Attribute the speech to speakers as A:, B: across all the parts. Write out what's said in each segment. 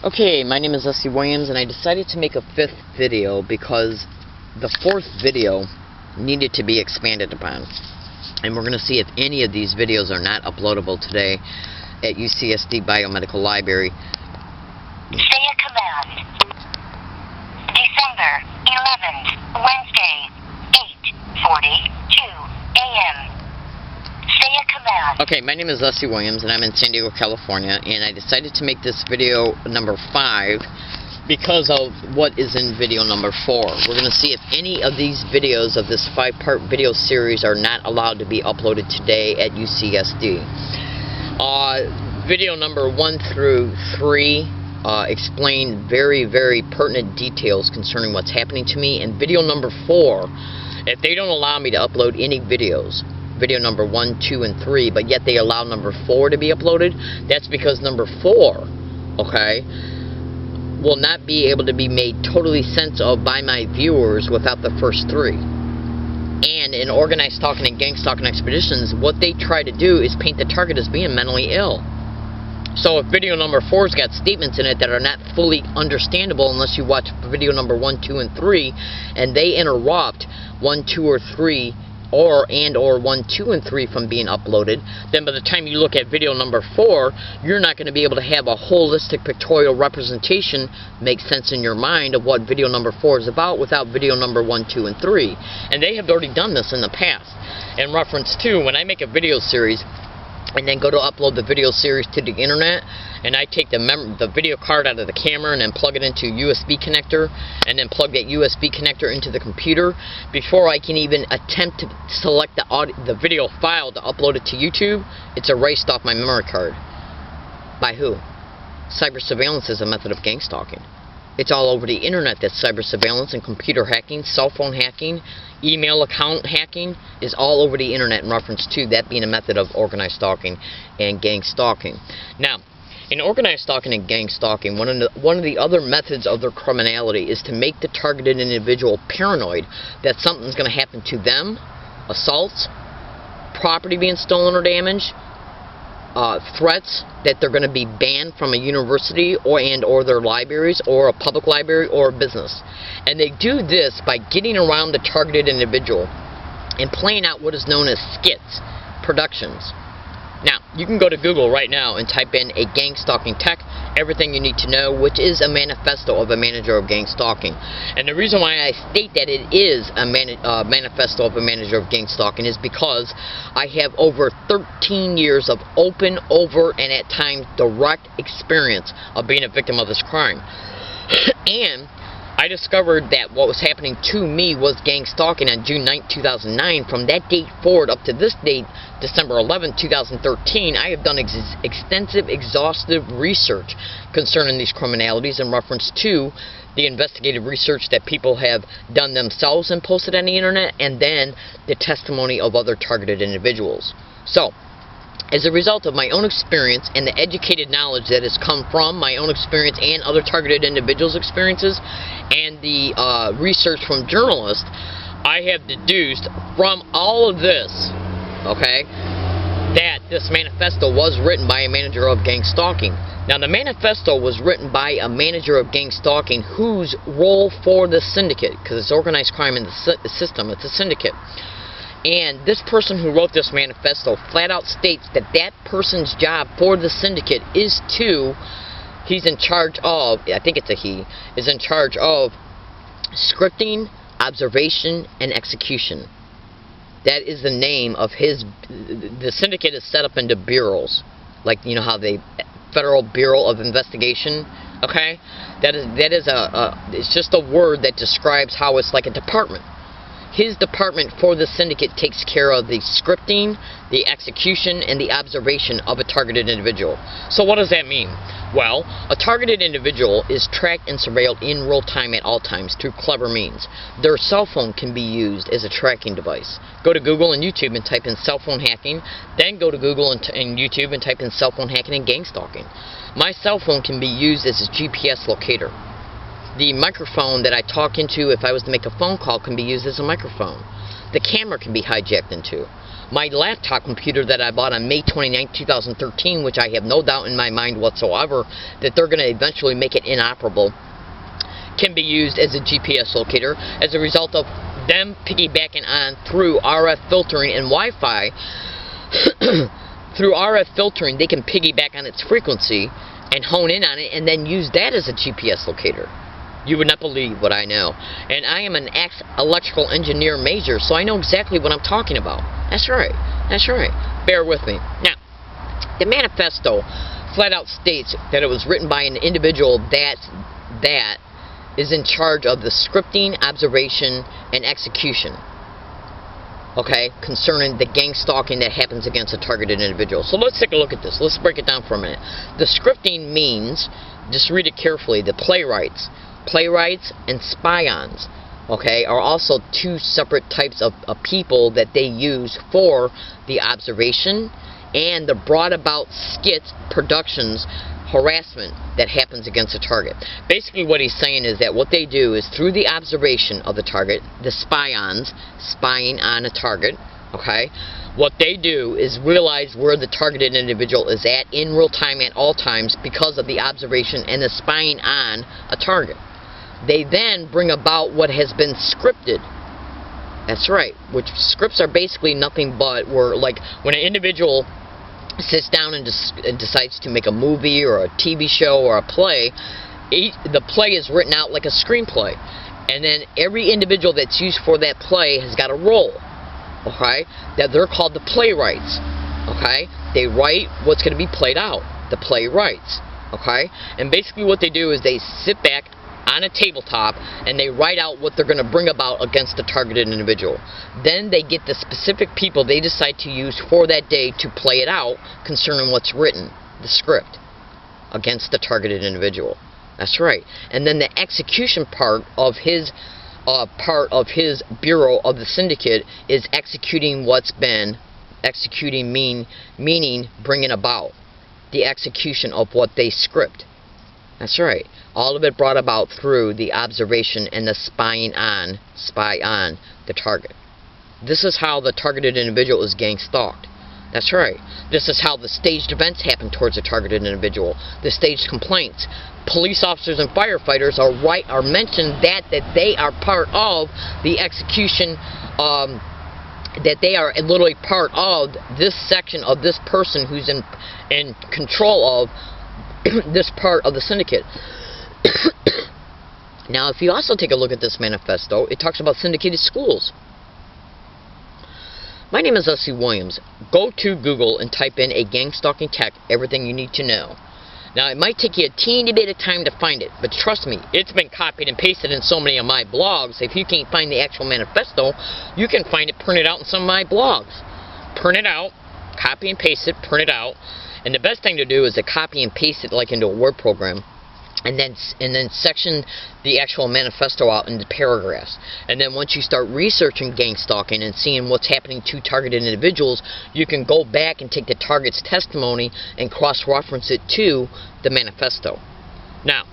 A: Okay, my name is Leslie Williams, and I decided to make a fifth video because the fourth video needed to be expanded upon. And we're going to see if any of these videos are not uploadable today at UCSD Biomedical Library.
B: Say a command. December 11th, Wednesday, 8:42 a.m. Say a command.
A: Okay, my name is Leslie Williams, and I'm in San Diego, California, and I decided to make this video number 5 because of what is in video number 4. We're going to see if any of these videos of this 5-part video series are not allowed to be uploaded today at UCSD. Video number 1 through 3 explain very, very pertinent details concerning what's happening to me, and video number 4, if they don't allow me to upload any videos, video number 1, 2, and 3, but yet they allow number 4 to be uploaded, that's because number 4, okay, will not be able to be made totally sense of by my viewers without the first 3. And in Organized Stalking and Gang Stalking Expeditions, what they try to do is paint the target as being mentally ill. So if video number 4's got statements in it that are not fully understandable unless you watch video number 1, 2, and 3, and they interrupt 1, 2, or 3, or 1, 2, and 3 from being uploaded, then by the time you look at video number 4, you're not going to be able to have a holistic pictorial representation make sense in your mind of what video number 4 is about without video number 1, 2, and 3. And they have already done this in the past. In reference to, when I make a video series, and then go to upload the video series to the internet, and I take the video card out of the camera and then plug it into a USB connector, and then plug that USB connector into the computer, before I can even attempt to select the video file to upload it to YouTube, it's erased off my memory card. By who? Cyber surveillance is a method of gang stalking. It's all over the internet that cyber surveillance and computer hacking, cell phone hacking, email account hacking is all over the internet in reference to that being a method of organized stalking and gang stalking. Now, in organized stalking and gang stalking, one of the other methods of their criminality is to make the targeted individual paranoid that something's going to happen to them, assaults, property being stolen or damaged, threats that they're going to be banned from a university or their libraries or a public library or a business. And they do this by getting around the targeted individual and playing out what is known as skits, productions. Now, you can go to Google right now and type in a gang stalking tech, everything you need to know, which is a manifesto of a manager of gang stalking. And the reason why I state that it is a manifesto of a manager of gang stalking is because I have over 13 years of open, overt, and at times direct experience of being a victim of this crime. And I discovered that what was happening to me was gang stalking on June 9, 2009. From that date forward up to this date, December 11, 2013, I have done extensive, exhaustive research concerning these criminalities in reference to the investigative research that people have done themselves and posted on the internet, and then the testimony of other targeted individuals. So, as a result of my own experience and the educated knowledge that has come from my own experience and other targeted individuals' experiences and the research from journalists, I have deduced from all of this, okay, that this manifesto was written by a manager of gang stalking. Now, the manifesto was written by a manager of gang stalking whose role for the syndicate, because it's organized crime in the system, it's a syndicate. And this person who wrote this manifesto flat out states that that person's job for the syndicate is he's in charge of, I think it's a he, is in charge of scripting, observation, and execution. That is the name of the syndicate is set up into bureaus. Like, you know how Federal Bureau of Investigation, okay? It's just a word that describes how it's like a department. His department for the syndicate takes care of the scripting, the execution, and the observation of a targeted individual. So what does that mean? Well, a targeted individual is tracked and surveilled in real time at all times through clever means. Their cell phone can be used as a tracking device. Go to Google and YouTube and type in cell phone hacking, then go to Google and YouTube and type in cell phone hacking and gang stalking. My cell phone can be used as a GPS locator. The microphone that I talk into if I was to make a phone call can be used as a microphone. the camera can be hijacked into. My laptop computer that I bought on May 29, 2013, which I have no doubt in my mind whatsoever that they're going to eventually make it inoperable, can be used as a GPS locator as a result of them piggybacking on through RF filtering and Wi-Fi. Through RF filtering, they can piggyback on its frequency and hone in on it and then use that as a GPS locator. You would not believe what I know. And I am an electrical engineer major, so I know exactly what I'm talking about. That's right. That's right. Bear with me. Now, the manifesto flat out states that it was written by an individual that is in charge of the scripting, observation, and execution, okay, concerning the gang stalking that happens against a targeted individual. So let's take a look at this. Let's break it down for a minute. The scripting means, just read it carefully, the playwrights and spions, okay, are also two separate types of people that they use for the observation and the brought about skits, productions, harassment that happens against a target. Basically what he's saying is that what they do is through the observation of the target, the spions spying on a target, okay, what they do is realize where the targeted individual is at in real time at all times because of the observation and the spying on a target. They then bring about what has been scripted. That's right, which scripts are basically nothing but where, like, when an individual sits down and decides to make a movie or a TV show or a play, the play is written out like a screenplay. And then every individual that's used for that play has got a role, okay? That they're called the playwrights, okay? They write what's going to be played out, the playwrights, okay? And basically what they do is they sit back on a tabletop and they write out what they're going to bring about against the targeted individual. Then they get the specific people they decide to use for that day to play it out concerning what's written, the script, against the targeted individual. That's right. And then the execution part of his bureau of the syndicate is executing what's been meaning bringing about the execution of what they script. That's right. All of it brought about through the observation and the spy on the target. This is how the targeted individual is gang stalked. That's right. This is how the staged events happen towards a targeted individual. The staged complaints. Police officers and firefighters are mentioned that they are part of the execution, that they are literally part of this section of this person who's in control of this part of the syndicate. Now, if you also take a look at this manifesto, it talks about syndicated schools. My name is Leslie Williams. Go to Google and type in a gang stalking tech, everything you need to know. Now, it might take you a teeny bit of time to find it, but trust me, it's been copied and pasted in so many of my blogs. If you can't find the actual manifesto, you can find it printed out in some of my blogs. Print it out, copy and paste it, print it out, and the best thing to do is to copy and paste it like into a Word program. And then section the actual manifesto out into paragraphs. And then once you start researching gang stalking and seeing what's happening to targeted individuals, you can go back and take the target's testimony and cross-reference it to the manifesto. Now,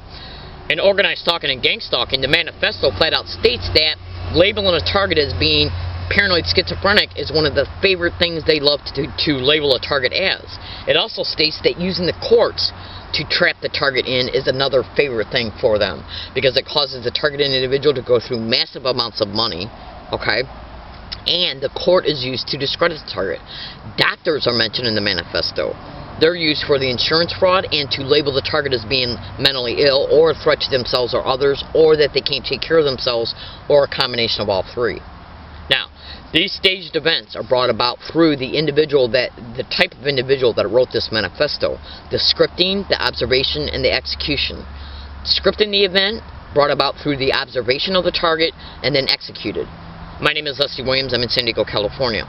A: in organized stalking and gang stalking, the manifesto flat out states that labeling a target as being paranoid schizophrenic is one of the favorite things they love to label a target as. It also states that using the courts to trap the target in is another favorite thing for them, because it causes the targeted individual to go through massive amounts of money, okay? And the court is used to discredit the target. Doctors are mentioned in the manifesto. They're used for the insurance fraud and to label the target as being mentally ill or a threat to themselves or others, or that they can't take care of themselves, or a combination of all three. Now, these staged events are brought about through the type of individual that wrote this manifesto. The scripting, the observation, and the execution. Scripting the event, brought about through the observation of the target, and then executed. My name is Leslie Williams. I'm in San Diego, California.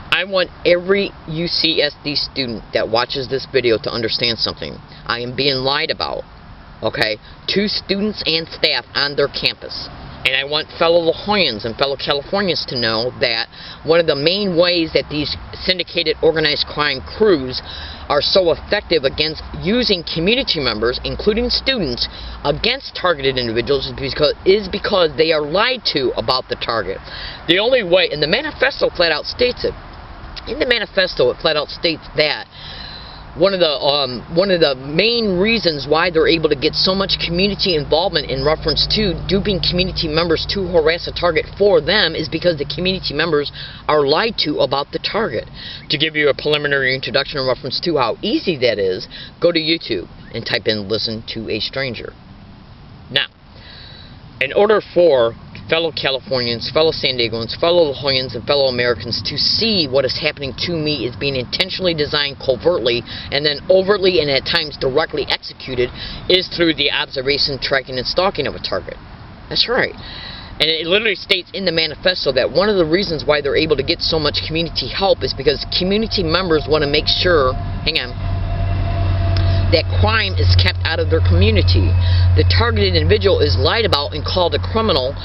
A: I want every UCSD student that watches this video to understand something. I am being lied about, okay, to students and staff on their campus. And I want fellow La Jollans and fellow Californians to know that one of the main ways that these syndicated organized crime crews are so effective against using community members, including students, against targeted individuals is because they are lied to about the target. The only way, and the manifesto flat out states it. In the manifesto, it flat out states that one of the main reasons why they're able to get so much community involvement in reference to duping community members to harass a target for them is because the community members are lied to about the target. To give you a preliminary introduction in reference to how easy that is, go to YouTube and type in "listen to a stranger." Now, in order for fellow Californians, fellow San Diegoans, fellow La Jollans, and fellow Americans to see what is happening to me is being intentionally designed covertly and then overtly and at times directly executed is through the observation, tracking, and stalking of a target. That's right. And it literally states in the manifesto that one of the reasons why they're able to get so much community help is because community members want to make sure, that crime is kept out of their community. The targeted individual is lied about and called a criminal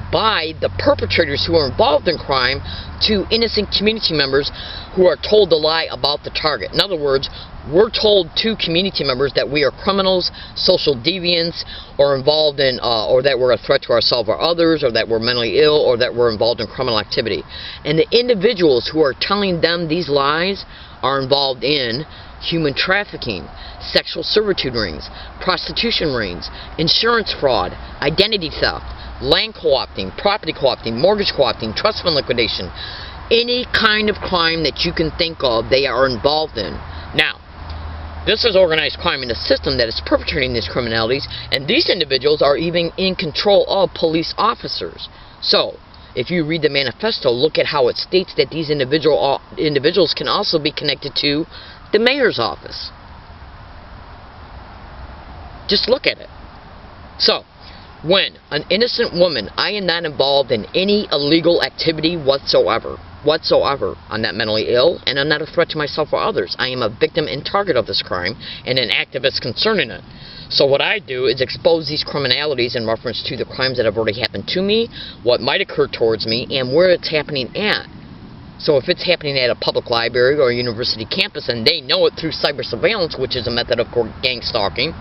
A: by the perpetrators who are involved in crime to innocent community members who are told to lie about the target. In other words, we're told to community members that we are criminals, social deviants, or involved in, or that we're a threat to ourselves or others, or that we're mentally ill, or that we're involved in criminal activity. And the individuals who are telling them these lies are involved in human trafficking, sexual servitude rings, prostitution rings, insurance fraud, identity theft, land co-opting, property co-opting, mortgage co-opting, trust fund liquidation. Any kind of crime that you can think of, they are involved in. Now, this is organized crime in a system that is perpetrating these criminalities, and these individuals are even in control of police officers. So, if you read the manifesto, look at how it states that these individuals can also be connected to the mayor's office. Just look at it. So, when an innocent woman, I am not involved in any illegal activity whatsoever. I'm not mentally ill, and I'm not a threat to myself or others. I am a victim and target of this crime, and an activist concerning it. So what I do is expose these criminalities in reference to the crimes that have already happened to me, what might occur towards me, and where it's happening at. So if it's happening at a public library or a university campus, and they know it through cyber surveillance, which is a method of gang stalking,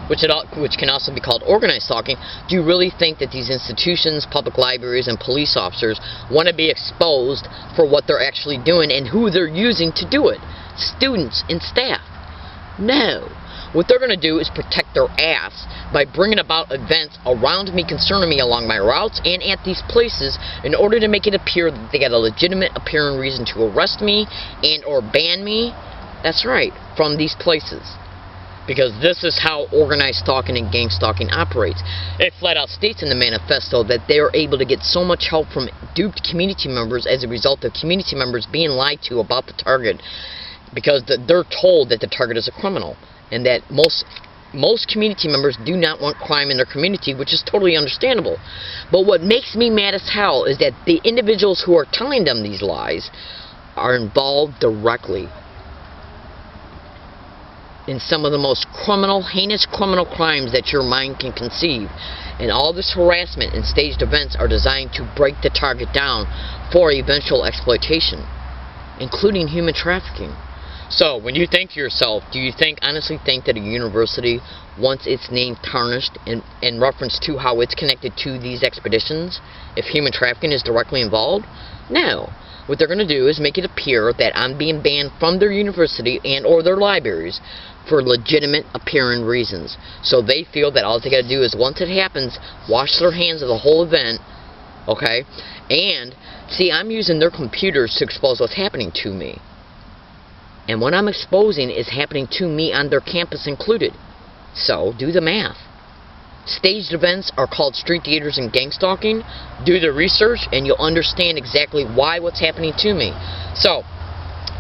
A: which can also be called organized stalking, do you really think that these institutions, public libraries, and police officers want to be exposed for what they're actually doing and who they're using to do it? Students and staff. No. What they're going to do is protect their ass by bringing about events around me, concerning me along my routes and at these places in order to make it appear that they got a legitimate appearing reason to arrest me and or ban me. That's right, from these places. Because this is how organized stalking and gang stalking operates. It flat out states in the manifesto that they are able to get so much help from duped community members as a result of community members being lied to about the target, because they're told that the target is a criminal, and that most community members do not want crime in their community, which is totally understandable. But what makes me mad as hell is that the individuals who are telling them these lies are involved directly in some of the most heinous criminal crimes that your mind can conceive. And all this harassment and staged events are designed to break the target down for eventual exploitation, including human trafficking. So, when you think to yourself, do you honestly think that a university wants its name tarnished in reference to how it's connected to these expeditions, if human trafficking is directly involved? No. What they're going to do is make it appear that I'm being banned from their university and or their libraries for legitimate appearing reasons. So they feel that all they got to do is, once it happens, wash their hands of the whole event, okay? And, see, I'm using their computers to expose what's happening to me. And what I'm exposing is happening to me on their campus included. So, do the math. Staged events are called street theaters and gang stalking. Do the research and you'll understand exactly why what's happening to me. So,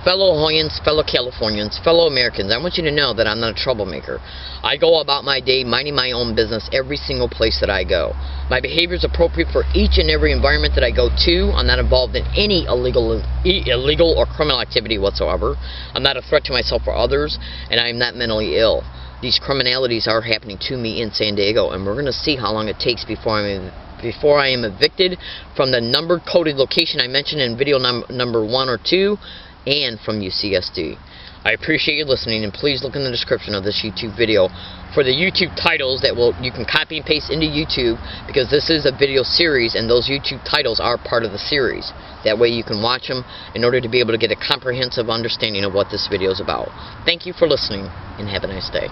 A: fellow La Jollans, fellow Californians, fellow Americans, I want you to know that I'm not a troublemaker. I go about my day minding my own business every single place that I go. My behavior is appropriate for each and every environment that I go to. I'm not involved in any illegal or criminal activity whatsoever. I'm not a threat to myself or others, and I'm not mentally ill. these criminalities are happening to me in San Diego, and we're going to see how long it takes before I am evicted from the numbered coded location I mentioned in video number 1 or 2, and from UCSD. I appreciate you listening, and please look in the description of this YouTube video for the YouTube titles that you can copy and paste into YouTube, because this is a video series and those YouTube titles are part of the series. That way you can watch them in order to be able to get a comprehensive understanding of what this video is about. Thank you for listening, and have a nice day.